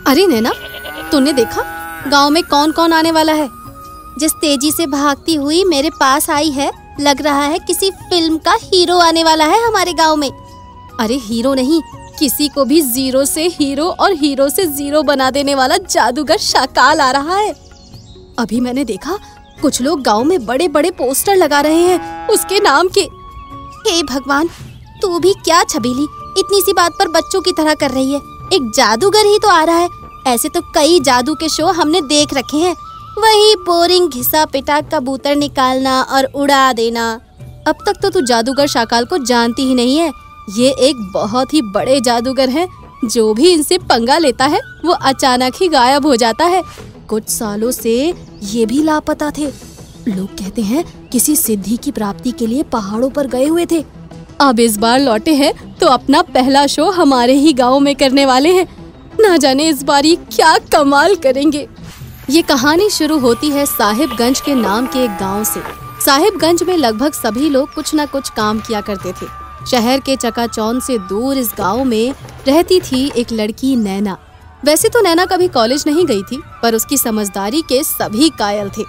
अरे नैना, तूने देखा गांव में कौन कौन आने वाला है? जिस तेजी से भागती हुई मेरे पास आई है, लग रहा है किसी फिल्म का हीरो आने वाला है हमारे गांव में। अरे हीरो नहीं, किसी को भी जीरो से हीरो और हीरो से जीरो बना देने वाला जादूगर शाकाल आ रहा है। अभी मैंने देखा कुछ लोग गांव में बड़े बड़े पोस्टर लगा रहे हैं उसके नाम के। हे भगवान, तू भी क्या छबीली, इतनी सी बात पर बच्चों की तरह कर रही है। एक जादूगर ही तो आ रहा है। ऐसे तो कई जादू के शो हमने देख रखे हैं, वही बोरिंग घिसा पिटा कबूतर निकालना और उड़ा देना। अब तक तो तू जादूगर शाकाल को जानती ही नहीं है। ये एक बहुत ही बड़े जादूगर हैं, जो भी इनसे पंगा लेता है वो अचानक ही गायब हो जाता है। कुछ सालों से ये भी लापता थे। लोग कहते हैं किसी सिद्धि की प्राप्ति के लिए पहाड़ों पर गए हुए थे। अब इस बार लौटे हैं तो अपना पहला शो हमारे ही गांव में करने वाले हैं। ना जाने इस बार ये क्या कमाल करेंगे। ये कहानी शुरू होती है साहिबगंज के नाम के एक गांव से। साहिबगंज में लगभग सभी लोग कुछ न कुछ काम किया करते थे। शहर के चकाचौंध से दूर इस गांव में रहती थी एक लड़की नैना। वैसे तो नैना कभी कॉलेज नहीं गई थी, पर उसकी समझदारी के सभी कायल थे।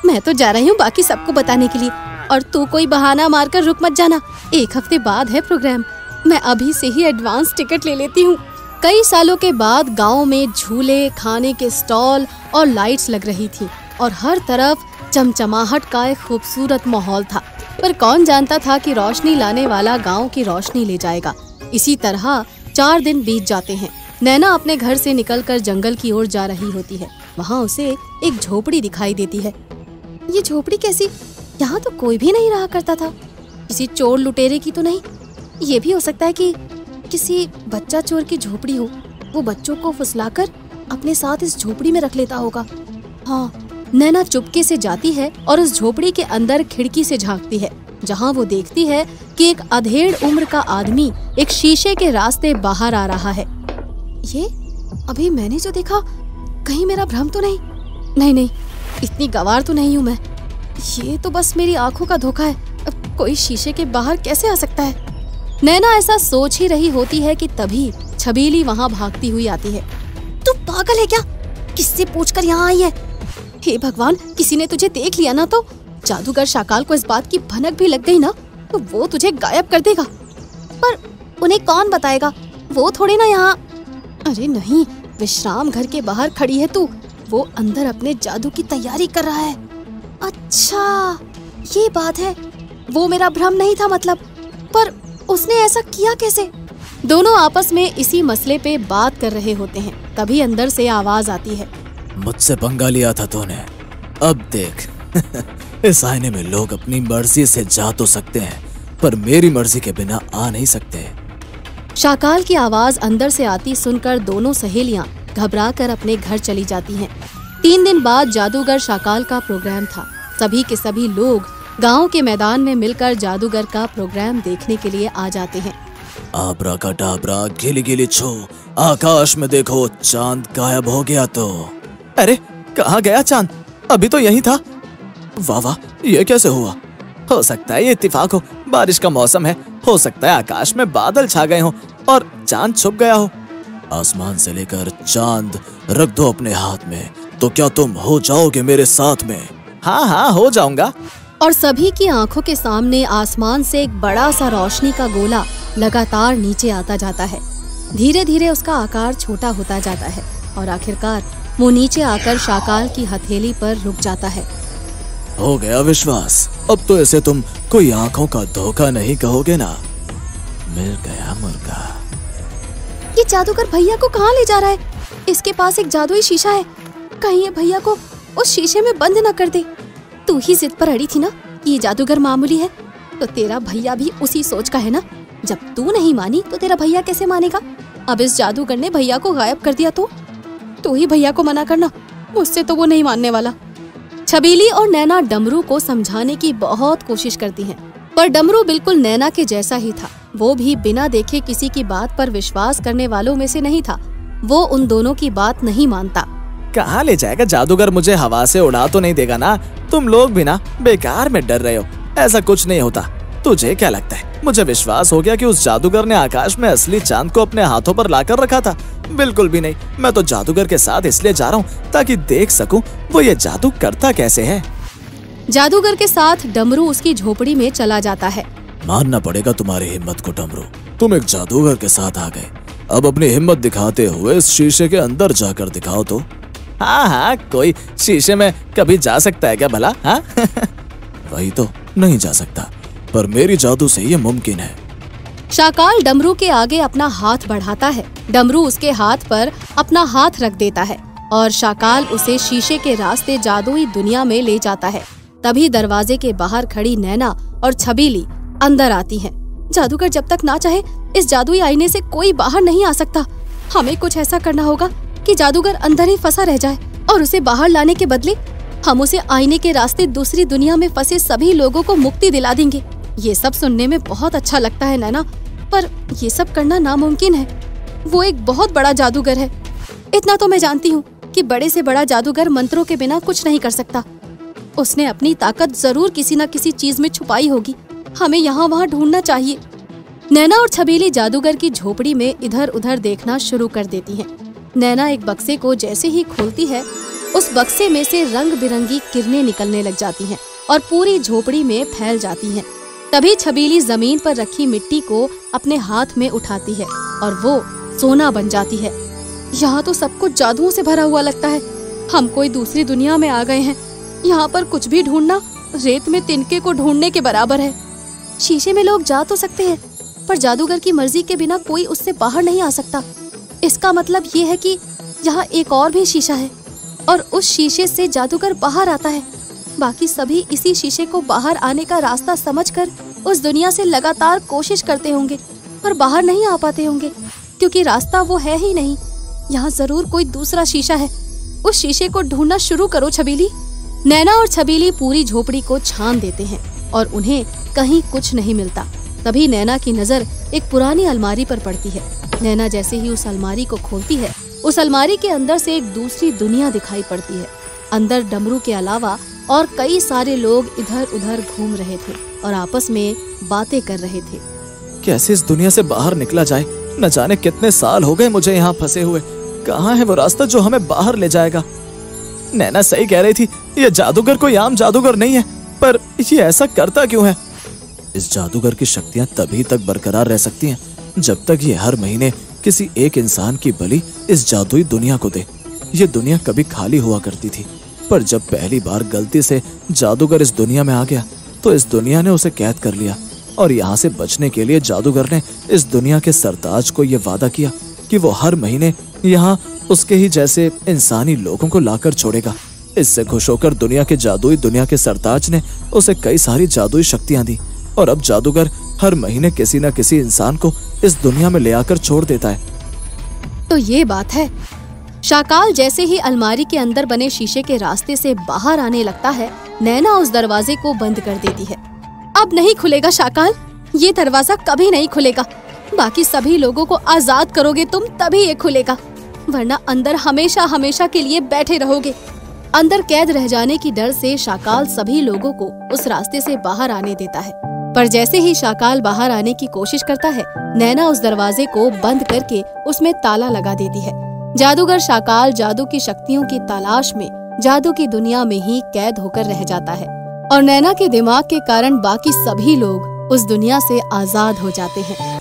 मैं तो जा रही हूँ बाकी सबको बताने के लिए, और तू कोई बहाना मारकर रुक मत जाना। 1 हफ्ते बाद है प्रोग्राम, मैं अभी से ही एडवांस टिकट ले लेती हूँ। कई सालों के बाद गांव में झूले, खाने के स्टॉल और लाइट्स लग रही थी और हर तरफ चमचमाहट का एक खूबसूरत माहौल था। पर कौन जानता था कि रोशनी लाने वाला गांव की रोशनी ले जाएगा। इसी तरह 4 दिन बीत जाते हैं। नैना अपने घर से निकलकर जंगल की ओर जा रही होती है। वहाँ उसे एक झोपड़ी दिखाई देती है। ये झोपड़ी कैसी? यहाँ तो कोई भी नहीं रहा करता था। किसी चोर लुटेरे की तो नहीं? ये भी हो सकता है कि किसी बच्चा चोर की झोपड़ी हो। वो बच्चों को फुसलाकर अपने साथ इस झोपड़ी में रख लेता होगा। हाँ, नैना चुपके से जाती है और उस झोपड़ी के अंदर खिड़की से झांकती है, जहाँ वो देखती है कि एक अधेड़ उम्र का आदमी एक शीशे के रास्ते बाहर आ रहा है। ये अभी मैंने जो देखा, कहीं मेरा भ्रम तो नहीं? नहीं, इतनी गंवार तो नहीं हूँ मैं। ये तो बस मेरी आंखों का धोखा है। अब कोई शीशे के बाहर कैसे आ सकता है? नैना ऐसा सोच ही रही होती है कि तभी छबीली वहाँ भागती हुई आती है। तू पागल है क्या? किससे पूछकर यहाँ आई है? हे भगवान, किसी ने तुझे देख लिया ना तो जादूगर शाकाल को इस बात की भनक भी लग गई ना तो वो तुझे गायब कर देगा। पर उन्हें कौन बताएगा? वो थोड़े ना यहाँ। अरे नहीं, विश्राम घर के बाहर खड़ी है तू। वो अंदर अपने जादू की तैयारी कर रहा है। अच्छा, ये बात है। वो मेरा भ्रम नहीं था मतलब। पर उसने ऐसा किया कैसे? दोनों आपस में इसी मसले पे बात कर रहे होते हैं। तभी अंदर से आवाज आती है। मुझसे पंगा लिया था तूने, अब देख। इस आईने में लोग अपनी मर्जी से जा तो सकते हैं, पर मेरी मर्जी के बिना आ नहीं सकते। शाकाल की आवाज अंदर से आती सुनकर दोनों सहेलियां घबराकर अपने घर चली जाती हैं। 3 दिन बाद जादूगर शाकाल का प्रोग्राम था। सभी के सभी लोग गांव के मैदान में मिलकर जादूगर का प्रोग्राम देखने के लिए आ जाते हैं। आब्राकाडाब्रा, गिली गिली छो, आकाश में देखो, चांद गायब हो गया तो। अरे कहाँ गया चांद? अभी तो यही था। वाह वाह, ये कैसे हुआ? हो सकता है ये इत्तेफाक हो, बारिश का मौसम है। हो सकता है आकाश में बादल छा गए हो और चांद छुप गया हो। आसमान से लेकर चांद रख दो अपने हाथ में, तो क्या तुम हो जाओगे मेरे साथ में? हाँ, हो जाऊंगा। और सभी की आंखों के सामने आसमान से एक बड़ा सा रोशनी का गोला लगातार नीचे आता जाता है। धीरे धीरे उसका आकार छोटा होता जाता है और आखिरकार वो नीचे आकर शाकाल की हथेली पर रुक जाता है। हो गया विश्वास। अब तो ऐसे तुम कोई आंखों का धोखा नहीं कहोगे ना। मिल गया मुर्गा। ये जादूगर भैया को कहाँ ले जा रहा है? इसके पास एक जादुई शीशा है। कहीं ये भैया को उस शीशे में बंद न कर दे। तू ही जिद पर अड़ी थी ना, ये जादूगर मामूली है, तो तेरा भैया भी उसी सोच का है ना। जब तू नहीं मानी तो तेरा भैया कैसे मानेगा? अब इस जादूगर ने भैया को गायब कर दिया तो तू ही भैया को मना करना, मुझसे तो वो नहीं मानने वाला। छबीली और नैना डमरू को समझाने की बहुत कोशिश करती हैं, पर डमरू बिल्कुल नैना के जैसा ही था। वो भी बिना देखे किसी की बात पर विश्वास करने वालों में से नहीं था। वो उन दोनों की बात नहीं मानता। कहाँ ले जाएगा जादूगर? मुझे हवा से उड़ा तो नहीं देगा ना? तुम लोग भी ना बेकार में डर रहे हो। ऐसा कुछ नहीं होता। तुझे क्या लगता है मुझे विश्वास हो गया कि उस जादूगर ने आकाश में असली चांद को अपने हाथों पर लाकर रखा था? बिल्कुल भी नहीं। मैं तो जादूगर के साथ इसलिए जा रहा हूँ ताकि देख सकूं वो ये जादू करता कैसे है। जादूगर के साथ डमरू उसकी झोपड़ी में चला जाता है। मानना पड़ेगा तुम्हारी हिम्मत को डमरू, तुम एक जादूगर के साथ आ गए। अब अपनी हिम्मत दिखाते हुए इस शीशे के अंदर जाकर दिखाओ तो। हाँ हाँ, कोई शीशे में कभी जा सकता है क्या भला? हाँ वही तो, नहीं जा सकता, पर मेरी जादू से ये मुमकिन है। शाकाल डमरू के आगे अपना हाथ बढ़ाता है। डमरू उसके हाथ पर अपना हाथ रख देता है और शाकाल उसे शीशे के रास्ते जादुई दुनिया में ले जाता है। तभी दरवाजे के बाहर खड़ी नैना और छबीली अंदर आती हैं। जादूगर जब तक ना चाहे इस जादुई आईने से कोई बाहर नहीं आ सकता। हमें कुछ ऐसा करना होगा कि जादूगर अंदर ही फंसा रह जाए और उसे बाहर लाने के बदले हम उसे आईने के रास्ते दूसरी दुनिया में फंसे सभी लोगों को मुक्ति दिला देंगे। ये सब सुनने में बहुत अच्छा लगता है नैना, पर ये सब करना नामुमकिन है। वो एक बहुत बड़ा जादूगर है। इतना तो मैं जानती हूँ कि बड़े से बड़ा जादूगर मंत्रों के बिना कुछ नहीं कर सकता। उसने अपनी ताकत जरूर किसी न किसी चीज में छुपाई होगी। हमें यहाँ वहाँ ढूंढना चाहिए। नैना और छबीली जादूगर की झोपड़ी में इधर उधर देखना शुरू कर देती हैं। नैना एक बक्से को जैसे ही खोलती है, उस बक्से में से रंग बिरंगी किरणें निकलने लग जाती हैं और पूरी झोपड़ी में फैल जाती हैं। तभी छबीली जमीन पर रखी मिट्टी को अपने हाथ में उठाती है और वो सोना बन जाती है। यहाँ तो सब कुछ जादुओं से भरा हुआ लगता है। हम कोई दूसरी दुनिया में आ गए हैं। यहाँ पर कुछ भी ढूंढना रेत में तिनके को ढूंढने के बराबर है। शीशे में लोग जा तो सकते हैं, पर जादूगर की मर्जी के बिना कोई उससे बाहर नहीं आ सकता। इसका मतलब ये है कि यहाँ एक और भी शीशा है और उस शीशे से जादूगर बाहर आता है। बाकी सभी इसी शीशे को बाहर आने का रास्ता समझकर उस दुनिया से लगातार कोशिश करते होंगे, पर बाहर नहीं आ पाते होंगे क्योंकि रास्ता वो है ही नहीं। यहाँ जरूर कोई दूसरा शीशा है। उस शीशे को ढूंढना शुरू करो छबीली। नैना और छबीली पूरी झोपड़ी को छान देते हैं और उन्हें कहीं कुछ नहीं मिलता। तभी नैना की नजर एक पुरानी अलमारी पर पड़ती है। नैना जैसे ही उस अलमारी को खोलती है, उस अलमारी के अंदर से एक दूसरी दुनिया दिखाई पड़ती है। अंदर डमरू के अलावा और कई सारे लोग इधर उधर घूम रहे थे और आपस में बातें कर रहे थे। कैसे इस दुनिया से बाहर निकला जाए? न जाने कितने साल हो गए मुझे यहाँ फंसे हुए। कहाँ है वो रास्ता जो हमें बाहर ले जाएगा? नैना सही कह रही थी, ये जादूगर कोई आम जादूगर नहीं है, पर ये ऐसा करता क्यों है? इस जादूगर की शक्तियाँ तभी तक बरकरार रह सकती हैं जब तक ये हर महीने किसी एक इंसान की बलि इस जादुई दुनिया को दे। ये दुनिया कभी खाली हुआ करती थी, पर जब पहली बार गलती से जादूगर इस दुनिया में आ गया तो इस दुनिया ने उसे कैद कर लिया और यहाँ से बचने के लिए जादूगर ने इस दुनिया के सरताज को ये वादा किया कि वो हर महीने यहाँ उसके ही जैसे इंसानी लोगों को लाकर छोड़ेगा। इससे खुश होकर दुनिया के जादुई दुनिया के सरताज ने उसे कई सारी जादुई शक्तियाँ दी और अब जादूगर हर महीने किसी न किसी इंसान को इस दुनिया में ले आकर छोड़ देता है। तो ये बात है। शाकाल जैसे ही अलमारी के अंदर बने शीशे के रास्ते से बाहर आने लगता है, नैना उस दरवाजे को बंद कर देती है। अब नहीं खुलेगा शाकाल, ये दरवाजा कभी नहीं खुलेगा। बाकी सभी लोगों को आजाद करोगे तुम तभी ये खुलेगा, वरना अंदर हमेशा हमेशा के लिए बैठे रहोगे। अंदर कैद रह जाने की डर से शाकाल सभी लोगों को उस रास्ते से बाहर आने देता है, पर जैसे ही शाकाल बाहर आने की कोशिश करता है, नैना उस दरवाजे को बंद करके उसमें ताला लगा देती है। जादूगर शाकाल जादू की शक्तियों की तलाश में जादू की दुनिया में ही कैद होकर रह जाता है और नैना के दिमाग के कारण बाकी सभी लोग उस दुनिया से आजाद हो जाते हैं।